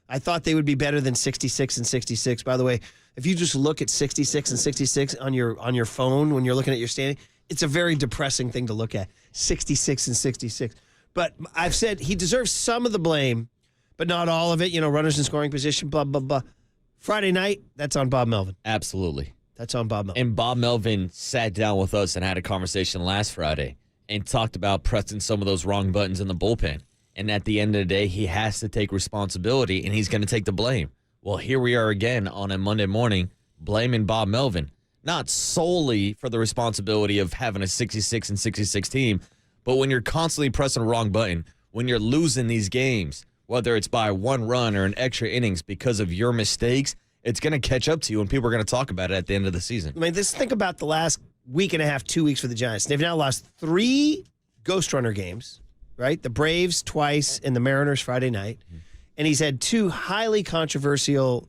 I thought they would be better than 66 and 66. By the way, if you just look at 66 and 66 on your phone when you're looking at your standing, it's a very depressing thing to look at. 66 and 66. But I've said he deserves some of the blame, but not all of it. Runners in scoring position, blah, blah, blah. Friday night, that's on Bob Melvin. Absolutely. That's on Bob Melvin. And Bob Melvin sat down with us and had a conversation last Friday and talked about pressing some of those wrong buttons in the bullpen. And at the end of the day, he has to take responsibility, and he's going to take the blame. Well, here we are again on a Monday morning blaming Bob Melvin, not solely for the responsibility of having a 66 and 66 team, but when you're constantly pressing the wrong button, when you're losing these games, whether it's by one run or an extra innings because of your mistakes, it's going to catch up to you, and people are going to talk about it at the end of the season. I mean, think about the last week and a half, 2 weeks for the Giants. They've now lost 3 Ghost Runner games, right? The Braves twice and the Mariners Friday night. And he's had 2 highly controversial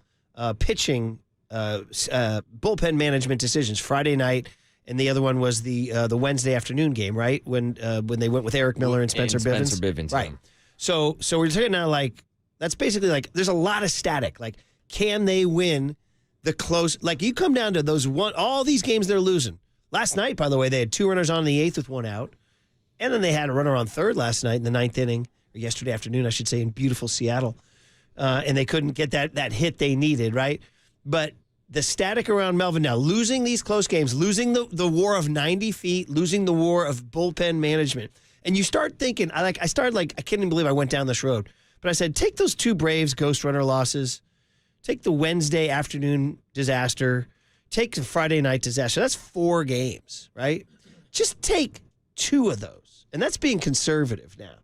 pitching bullpen management decisions, Friday night, and the other one was the Wednesday afternoon game, right? When they went with Eric Miller and Spencer Bivens. Right. So we're talking now that's basically there's a lot of static. Can they win the close? You come down to all these games they're losing. Last night, by the way, they had 2 runners on in the 8th with 1 out. And then they had a runner on third last night in the 9th inning, or yesterday afternoon, I should say, in beautiful Seattle. And they couldn't get that hit they needed, right? But the static around Melvin now, losing these close games, losing the war of 90 feet, losing the war of bullpen management. And you start thinking, I can't even believe I went down this road. But I said, take those 2 Braves Ghost Runner losses, take the Wednesday afternoon disaster, take the Friday night disaster. That's 4 games, right? Just take 2 of those. And that's being conservative now.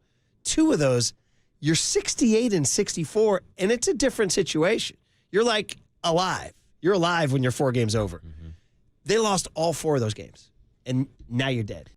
2 of those, you're 68 and 64, and it's a different situation. You're alive. You're alive when you're 4 games over. Mm-hmm. They lost all 4 of those games, and now you're dead.